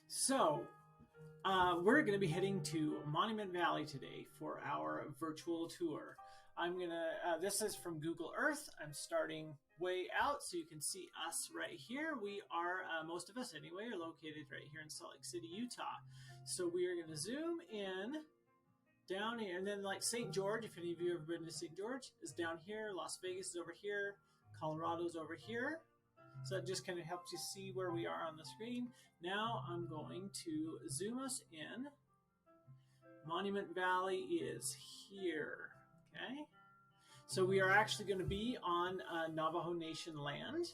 So, we're going to be heading to Monument Valley today for our virtual tour. This is from Google Earth. I'm starting way out so you can see us right here. We are, most of us anyway, are located right here in Salt Lake City, Utah. So we are going to zoom in down here, and then like St. George, if any of you have ever been to St. George, is down here. Las Vegas is over here. Colorado's over here. So that just kind of helps you see where we are on the screen. Now I'm going to zoom us in. Monument Valley is here, okay? So we are actually going to be on Navajo Nation land.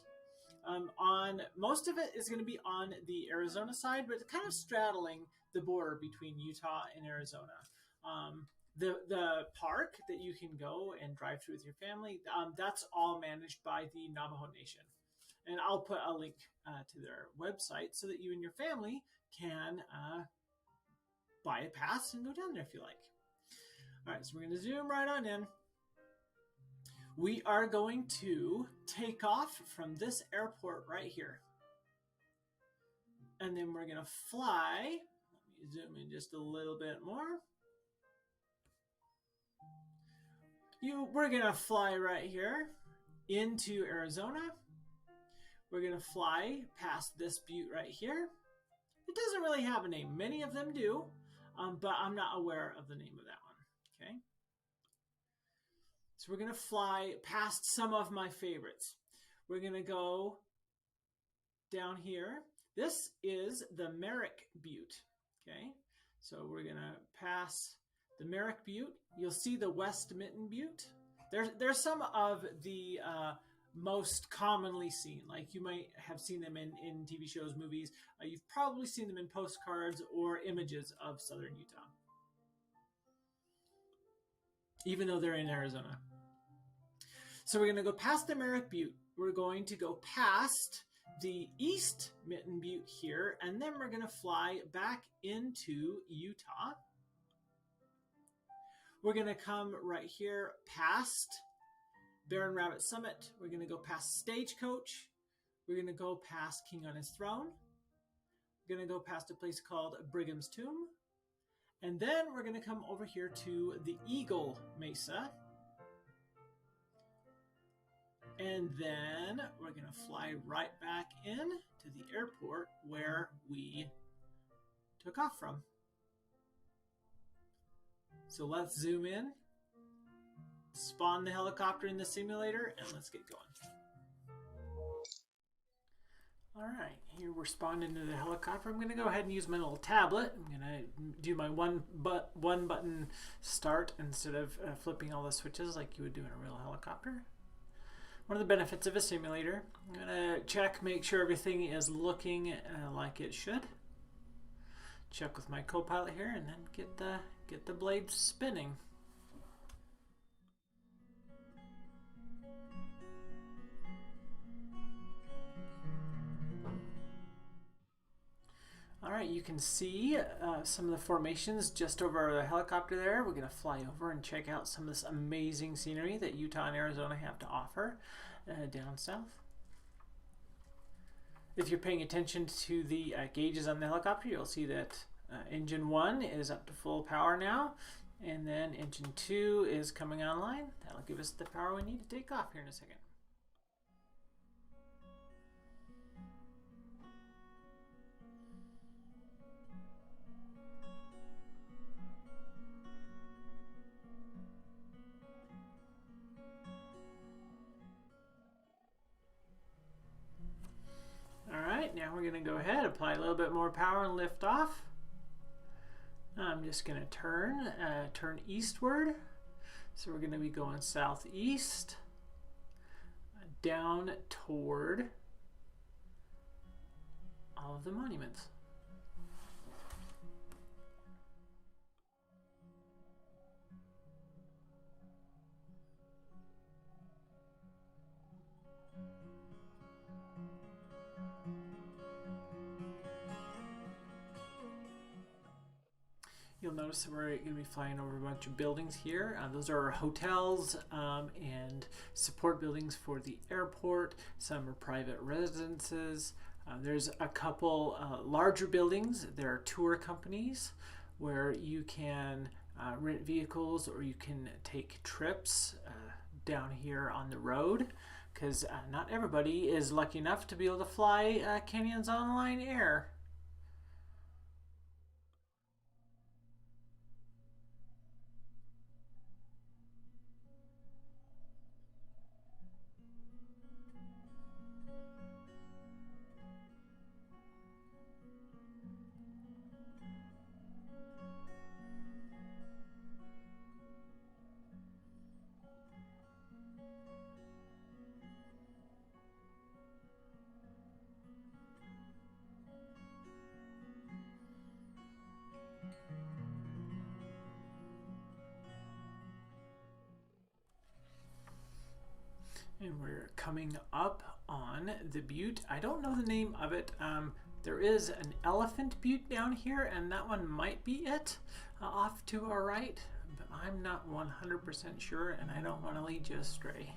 Most of it is going to be on the Arizona side, but it's kind of straddling the border between Utah and Arizona. The park that you can go and drive through with your family, that's all managed by the Navajo Nation. And I'll put a link to their website so that you and your family can buy a pass and go down there if you like. All right, so we're going to zoom right on in. We are going to take off from this airport right here. And then we're going to fly. Let me zoom in just a little bit more. We're going to fly right here into Arizona. We're going to fly past this butte right here. It doesn't really have a name. Many of them do, but I'm not aware of the name of that one. Okay. So we're going to fly past some of my favorites. We're going to go down here. This is the Merrick Butte. Okay. So we're going to pass the Merrick Butte. You'll see the West Mitten Butte. There's some of the most commonly seen, like you might have seen them in TV shows, movies. You've probably seen them in postcards or images of southern Utah, even though they're in Arizona. So we're going to go past the Merrick Butte. We're going to go past the East Mitten Butte here, and then we're going to fly back into Utah. We're going to come right here past Barren Rabbit Summit. We're going to go past Stagecoach. We're going to go past King on His Throne. We're going to go past a place called Brigham's Tomb. And then we're going to come over here to the Eagle Mesa. And then we're going to fly right back in to the airport where we took off from. So let's zoom in. Spawn the helicopter in the simulator, and let's get going. All right, here we're spawned into the helicopter. I'm going to go ahead and use my little tablet. I'm going to do my one button start instead of flipping all the switches like you would do in a real helicopter. One of the benefits of a simulator. I'm going to make sure everything is looking like it should. Check with my co-pilot here, and then get the blades spinning. All right, you can see some of the formations just over the helicopter there. We're going to fly over and check out some of this amazing scenery that Utah and Arizona have to offer down south. If you're paying attention to the gauges on the helicopter, you'll see that engine 1 is up to full power now, and then engine 2 is coming online. That'll give us the power we need to take off here in a second. Now we're going to go ahead, apply a little bit more power and lift off. I'm just going to turn eastward. So we're going to be going southeast down toward all of the monuments. You'll notice that we're going to be flying over a bunch of buildings here. Those are hotels and support buildings for the airport. Some are private residences. There's a couple larger buildings. There are tour companies where you can rent vehicles or you can take trips down here on the road, because not everybody is lucky enough to be able to fly Canyons Online Air. And we're coming up on the butte. I don't know the name of it. There is an elephant butte down here, and that one might be it off to our right, but I'm not 100% sure, and I don't want to lead you astray.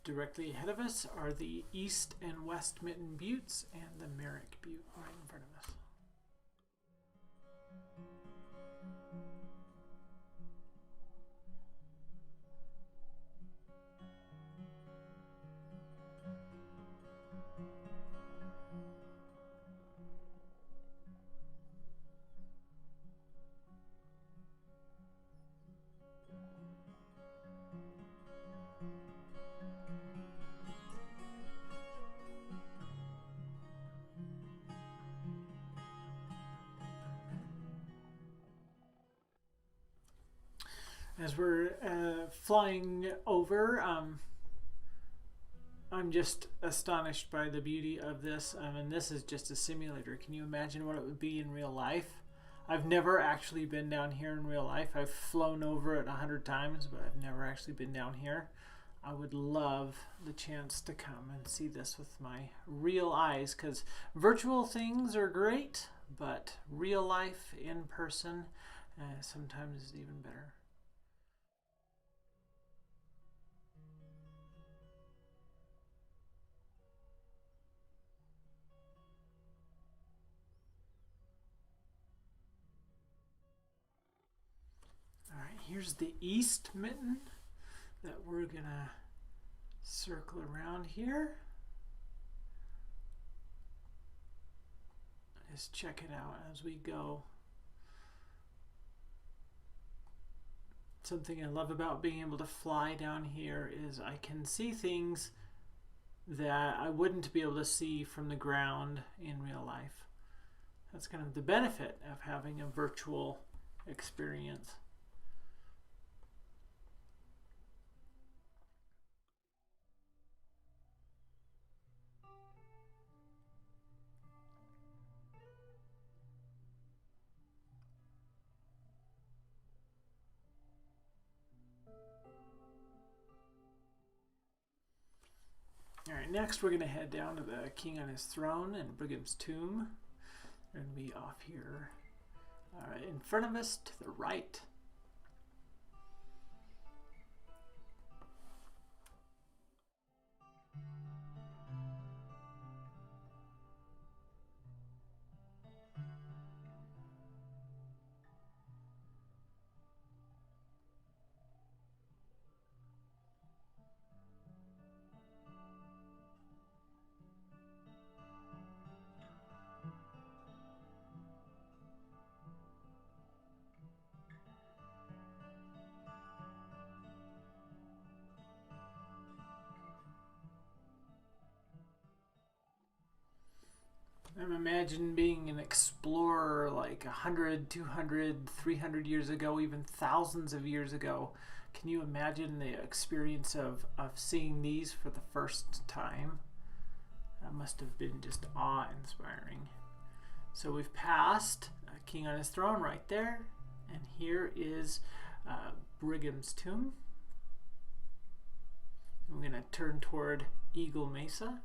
Directly ahead of us are the East and West Mitten Buttes and the Merrick Butte right in front of us. As we're flying over, I'm just astonished by the beauty of this. And this is just a simulator. Can you imagine what it would be in real life? I've never actually been down here in real life. I've flown over it 100 times, but I've never actually been down here. I would love the chance to come and see this with my real eyes, because virtual things are great, but real life in person sometimes is even better. Here's the East Mitten that we're gonna circle around here. Just check it out as we go. Something I love about being able to fly down here is I can see things that I wouldn't be able to see from the ground in real life. That's kind of the benefit of having a virtual experience. All right, next we're going to head down to the King on his throne and Brigham's tomb. They're going to be off here in front of us to the right. I'm imagining being an explorer like 100, 200, 300 years ago, even thousands of years ago. Can you imagine the experience of seeing these for the first time? That must have been just awe-inspiring. So we've passed King on his throne right there, and here is Brigham's tomb. I'm going to turn toward Eagle Mesa.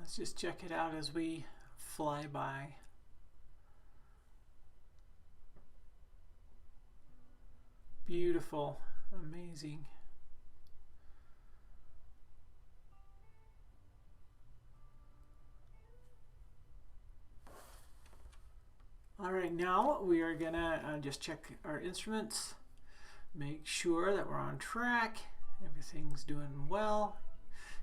Let's just check it out as we fly by. Beautiful, amazing. All right, now we are gonna just check our instruments, make sure that we're on track, everything's doing well.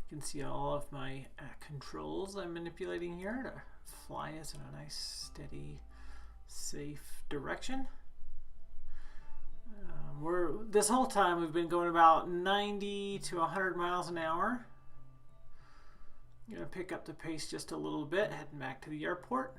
You can see all of my controls I'm manipulating here to fly us in a nice, steady, safe direction. This whole time we've been going about 90 to 100 miles an hour. I'm going to pick up the pace just a little bit, heading back to the airport.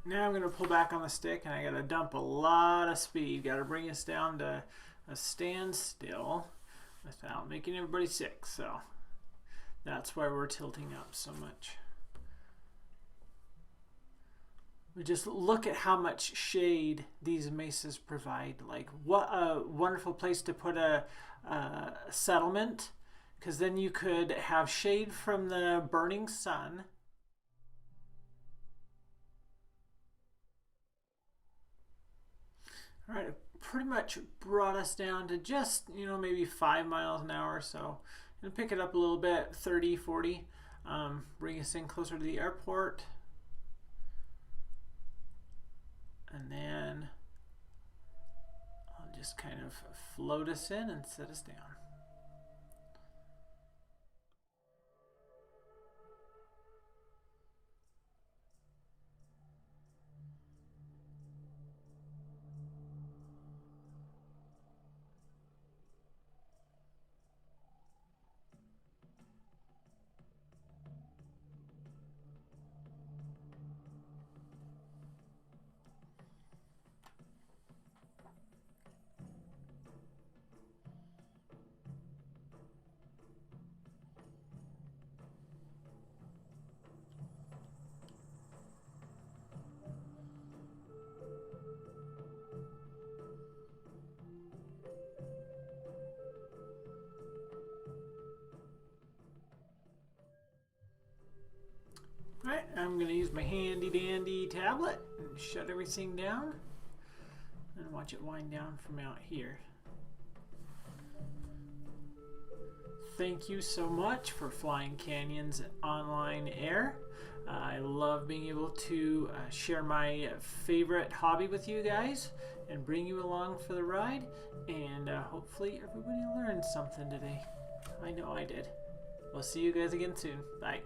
Now I'm going to pull back on the stick and I got to dump a lot of speed. Got to bring us down to a standstill without making everybody sick. So that's why we're tilting up so much. We just look at how much shade these mesas provide. Like, what a wonderful place to put a settlement, because then you could have shade from the burning sun. All right, it pretty much brought us down to just, maybe 5 miles an hour or so. And pick it up a little bit, 30, 40, bring us in closer to the airport. And then I'll just kind of float us in and set us down. Alright, I'm going to use my handy dandy tablet and shut everything down and watch it wind down from out here. Thank you so much for Flying Canyons Online Air. I love being able to share my favorite hobby with you guys and bring you along for the ride, and hopefully everybody learned something today. I know I did. We'll see you guys again soon. Bye.